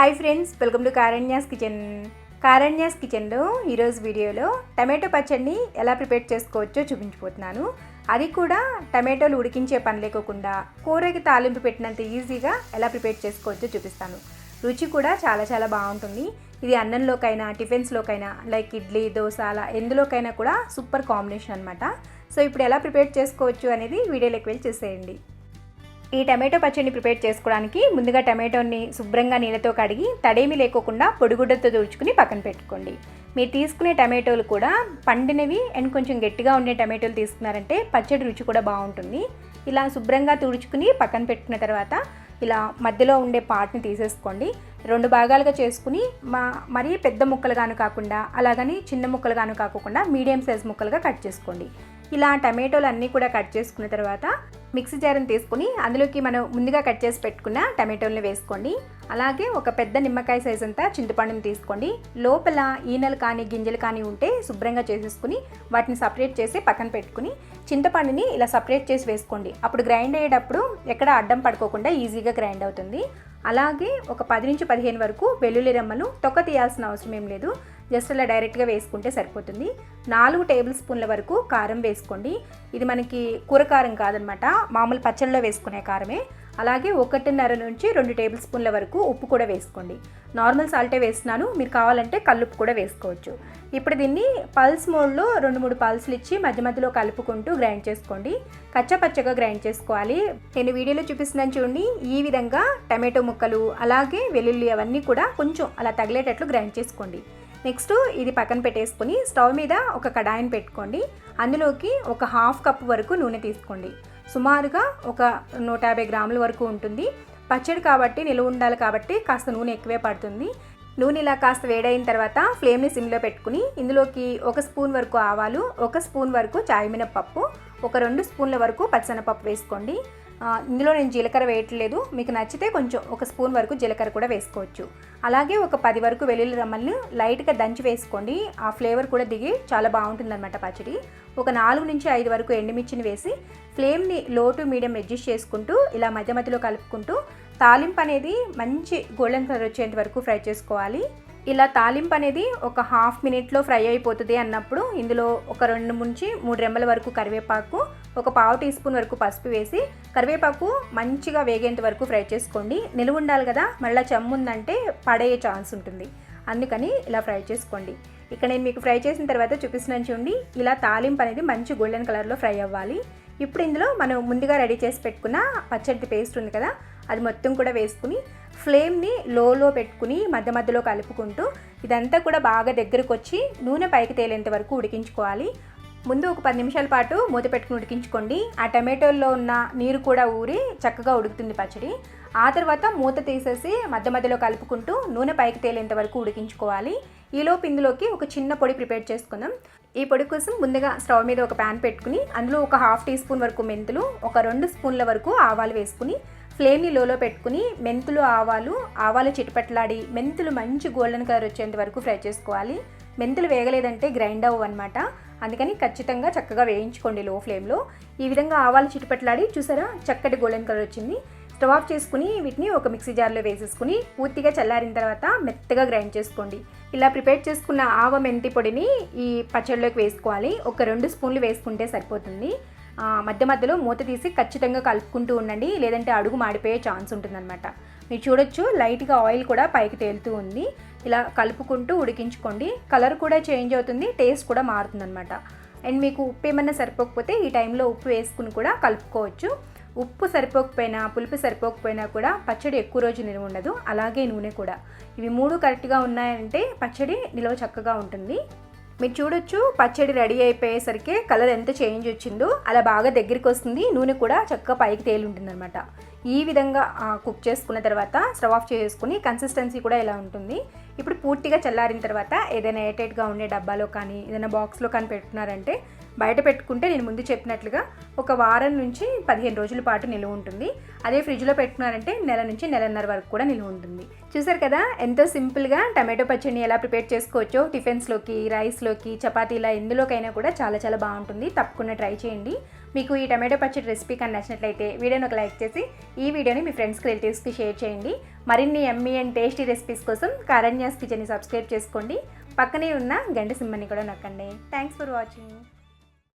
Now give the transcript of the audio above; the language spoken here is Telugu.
Hi friends, welcome to Karanya's kitchen. Karanya's కిచెన్లో ఈరోజు వీడియోలో టమాటో పచ్చడిని ఎలా ప్రిపేర్ చేసుకోవచ్చో చూపించిపోతున్నాను. అది కూడా టమాటోలు ఉడికించే పని లేకోకుండా కూరకి తాలింపు పెట్టినంత ఈజీగా ఎలా ప్రిపేర్ చేసుకోవచ్చో చూపిస్తాను. రుచి కూడా చాలా బాగుంటుంది. ఇది అన్నంలోకైనా టిఫిన్స్లోకైనా లైక్ ఇడ్లీ, దోశ అలా ఎందులోకైనా కూడా సూపర్ కాంబినేషన్ అనమాట. సో ఇప్పుడు ఎలా ప్రిపేర్ చేసుకోవచ్చు అనేది వీడియోలోకి వెళ్ళి చూసేయండి. ఈ టమాటో పచ్చడిని ప్రిపేర్ చేసుకోవడానికి ముందుగా టమాటోని శుభ్రంగా నీళ్ళతో కడిగి తడేమి లేకోకుండా పొడిగుడ్డతో తుడుచుకుని పక్కన పెట్టుకోండి. మీరు తీసుకునే టమాటోలు కూడా పండినవి అండ్ కొంచెం గట్టిగా ఉండే టమాటోలు తీసుకున్నారంటే పచ్చడి రుచి కూడా బాగుంటుంది. ఇలా శుభ్రంగా తుడుచుకుని పక్కన పెట్టుకున్న తర్వాత ఇలా మధ్యలో ఉండే పార్ట్ని తీసేసుకోండి. 2 భాగాలుగా చేసుకుని మరీ పెద్ద ముక్కలుగాను కాకుండా అలాగని చిన్న ముక్కలుగాను కాకుండా మీడియం సైజ్ ముక్కలుగా కట్ చేసుకోండి. ఇలా టమాటోలు అన్నీ కూడా కట్ చేసుకున్న తర్వాత మిక్సీ జార్ని తీసుకుని అందులోకి మనం ముందుగా కట్ చేసి పెట్టుకున్న టమాటోలను వేసుకోండి. అలాగే ఒక పెద్ద నిమ్మకాయ సైజ్ అంతా చింతపండుని తీసుకోండి. లోపల ఈనెలు కానీ గింజలు కానీ ఉంటే శుభ్రంగా చేసేసుకుని వాటిని సపరేట్ చేసి పక్కన పెట్టుకుని చింతపండుని ఇలా సపరేట్ చేసి వేసుకోండి. అప్పుడు గ్రైండ్ అయ్యేటప్పుడు ఎక్కడ అడ్డం పడుకోకుండా ఈజీగా గ్రైండ్ అవుతుంది. అలాగే ఒక 10 నుంచి 15 వరకు వెల్లుల్లి రెమ్మలు తొక్క తీయాల్సిన అవసరం ఏం లేదు, జస్ట్ అలా డైరెక్ట్గా వేసుకుంటే సరిపోతుంది. 4 టేబుల్ స్పూన్ల వరకు కారం వేసుకోండి. ఇది మనకి కూర కారం కాదనమాట, మామూలు పచ్చళ్ళలో వేసుకునే కారమే. అలాగే 1.5 నుంచి 2 టేబుల్ స్పూన్ల వరకు ఉప్పు కూడా వేసుకోండి. నార్మల్ సాల్టే వేస్తున్నాను, మీరు కావాలంటే కల్లుప్పు కూడా వేసుకోవచ్చు. ఇప్పుడు దీన్ని పల్స్ మోడ్లో 2-3 పల్స్లు ఇచ్చి మధ్య మధ్యలో కలుపుకుంటూ గ్రైండ్ చేసుకోండి. కచ్చపచ్చగా గ్రైండ్ చేసుకోవాలి. నేను వీడియోలో చూపిస్తున్నాను చూడండి, ఈ విధంగా టమాటో ముక్కలు అలాగే వెల్లుల్లి అవన్నీ కూడా కొంచెం అలా తగిలేటట్లు గ్రైండ్ చేసుకోండి. నెక్స్ట్ ఇది పక్కన పెట్టేసుకొని స్టవ్ మీద ఒక కడాయిని పెట్టుకోండి. అందులోకి ఒక 1/2 కప్పు వరకు నూనె తీసుకోండి. సుమారుగా ఒక 150 గ్రాముల వరకు ఉంటుంది. పచ్చడి కాబట్టి నిలువ ఉండాలి కాబట్టి కాస్త నూనె ఎక్కువే పడుతుంది. నూనె ఇలా కాస్త వేడైన తర్వాత ఫ్లేమ్ని సిమ్లో పెట్టుకుని ఇందులోకి 1 స్పూన్ వరకు ఆవాలు, 1 స్పూన్ వరకు చాయమినపప్పు, ఒక 2 స్పూన్ల వరకు పచ్చనపప్పు వేసుకోండి. ఇందులో నేను జీలకర్ర వేయట్లేదు, మీకు నచ్చితే కొంచెం 1 స్పూన్ వరకు జీలకర్ర కూడా వేసుకోవచ్చు. అలాగే ఒక 10 వరకు వెల్లుల్లి రెమ్మల్ని లైట్గా దంచి వేసుకోండి. ఆ ఫ్లేవర్ కూడా దిగి చాలా బాగుంటుంది అనమాట పచ్చడి. ఒక 4 నుంచి 5 వరకు ఎండుమిర్చిని వేసి ఫ్లేమ్ని లో టు మీడియం అడ్జస్ట్ చేసుకుంటూ ఇలా మధ్య మధ్యలో కలుపుకుంటూ తాలింపు అనేది మంచి గోల్డెన్ కలర్ వచ్చేంత వరకు ఫ్రై చేసుకోవాలి. ఇలా తాలింపు అనేది ఒక 1/2 మినిట్లో ఫ్రై అయిపోతుంది అన్నప్పుడు ఇందులో ఒక 2 నుంచి 3 రెమ్మల వరకు కరివేపాకు, ఒక 1/2 టీ స్పూన్ వరకు పసుపు వేసి కరివేపాకు మంచిగా వేగేంత వరకు ఫ్రై చేసుకోండి. నిలువ ఉండాలి కదా, మళ్ళీ చెమ్ముందంటే పడేయే ఛాన్స్ ఉంటుంది, అందుకని ఇలా ఫ్రై చేసుకోండి. ఇక్కడ నేను మీకు ఫ్రై చేసిన తర్వాత చూపిస్తున్నాను చూడండి, ఇలా తాలింపు అనేది మంచి గోల్డెన్ కలర్లో ఫ్రై అవ్వాలి. ఇప్పుడు ఇందులో మనం ముందుగా రెడీ చేసి పెట్టుకున్న పచ్చడి పేస్ట్ ఉంది కదా, అది మొత్తం కూడా వేసుకుని ఫ్లేమ్ని లోలో పెట్టుకుని మధ్య మధ్యలో కలుపుకుంటూ ఇదంతా కూడా బాగా దగ్గరకు వచ్చి నూనె పైకి తేలేంత వరకు ఉడికించుకోవాలి. ముందు ఒక 10 నిమిషాల పాటు మూత పెట్టుకుని ఉడికించుకోండి. ఆ టమాటోల్లో ఉన్న నీరు కూడా ఊరి చక్కగా ఉడుకుతుంది పచ్చడి. ఆ తర్వాత మూత తీసేసి మధ్య మధ్యలో కలుపుకుంటూ నూనె పైకి తేలేంత వరకు ఉడికించుకోవాలి. ఈలోపు ఇందులోకి ఒక చిన్న పొడి ప్రిపేర్ చేసుకుందాం. ఈ పొడి కోసం ముందుగా స్టవ్ మీద ఒక ప్యాన్ పెట్టుకుని అందులో ఒక 1/2 టీ స్పూన్ వరకు మెంతులు, ఒక 2 స్పూన్ల వరకు ఆవాలు వేసుకుని ఫ్లేమ్ని లోలో పెట్టుకుని మెంతులు ఆవాలు చిటపట్లాడి మెంతులు మంచి గోల్డెన్ కలర్ వచ్చేంత వరకు ఫ్రై చేసుకోవాలి. మెంతులు వేగలేదంటే గ్రైండ్ అవ్వు అనమాట, అందుకని ఖచ్చితంగా చక్కగా వేయించుకోండి లో ఫ్లేమ్లో. ఈ విధంగా ఆవాలు చిటపట్లాడి చూసారా చక్కటి గోల్డెన్ కలర్ వచ్చింది. స్టవ్ ఆఫ్ చేసుకుని వీటిని ఒక మిక్సీ జార్లో వేసేసుకుని పూర్తిగా చల్లారిన తర్వాత మెత్తగా గ్రైండ్ చేసుకోండి. ఇలా ప్రిపేర్ చేసుకున్న ఆవ మెంతి పొడిని ఈ పచ్చడిలోకి వేసుకోవాలి. ఒక 2 స్పూన్లు వేసుకుంటే సరిపోతుంది. మధ్య మధ్యలో మూత తీసి ఖచ్చితంగా కలుపుకుంటూ ఉండండి, లేదంటే అడుగు మాడిపోయే ఛాన్స్ ఉంటుందన్నమాట. మీరు చూడొచ్చు లైట్గా ఆయిల్ కూడా పైకి తేలుతూ ఉంది. ఇలా కలుపుకుంటూ ఉడికించుకోండి. కలర్ కూడా చేంజ్ అవుతుంది, టేస్ట్ కూడా మారుతుందన్నమాట. అండ్ మీకు ఉప్పు ఏమన్నా సరిపోకపోతే ఈ టైంలో ఉప్పు వేసుకుని కూడా కలుపుకోవచ్చు. ఉప్పు సరిపోకపోయినా పులుపు సరిపోకపోయినా కూడా పచ్చడి ఎక్కువ రోజు నిల్వ ఉండదు. అలాగే నూనె కూడా, ఇవి 3 కరెక్ట్గా ఉన్నాయంటే పచ్చడి నిల్వ చక్కగా ఉంటుంది. మీరు చూడొచ్చు పచ్చడి రెడీ అయిపోయేసరికి కలర్ ఎంత చేంజ్ వచ్చిందో అలా బాగా దగ్గరికి వస్తుంది, నూనె కూడా చక్కగా పైకి తేలి ఉంటుందన్నమాట. ఈ విధంగా కుక్ చేసుకున్న తర్వాత స్టవ్ ఆఫ్ చేసుకుని కన్సిస్టెన్సీ కూడా ఇలా ఉంటుంది. ఇప్పుడు పూర్తిగా చల్లారిన తర్వాత ఏదైనా ఎయిర్టైట్గా ఉండే డబ్బాలో కానీ ఏదైనా బాక్స్లో కానీ పెట్టుకున్నారంటే బయట పెట్టుకుంటే నేను ముందు చెప్పినట్లుగా ఒక వారం నుంచి 15 రోజుల పాటు నిలువ ఉంటుంది. అదే ఫ్రిడ్జ్లో పెట్టుకున్నారంటే నెల నుంచి నెలన్నర వరకు కూడా నిలువ ఉంటుంది. చూసారు కదా ఎంతో సింపుల్గా టమాటో పచ్చడిని ఎలా ప్రిపేర్ చేసుకోవచ్చో. టిఫిన్స్లోకి, రైస్లోకి, చపాతీలా ఎందులోకైనా కూడా చాలా బాగుంటుంది. తప్పకుండా ట్రై చేయండి. మీకు ఈ టమాటో పచ్చడి రెసిపీ కానీ నచ్చినట్లయితే వీడియోని ఒక లైక్ చేసి ఈ వీడియోని మీ ఫ్రెండ్స్కి రిలేటివ్స్కి షేర్ చేయండి. మరిన్ని యమ్మీ అండ్ టేస్టీ రెసిపీస్ కోసం కారణ్యాస్ కిచెన్ని సబ్స్క్రైబ్ చేసుకోండి. పక్కనే ఉన్న గంట సింబల్ని కూడా నొక్కండి. Thanks for watching.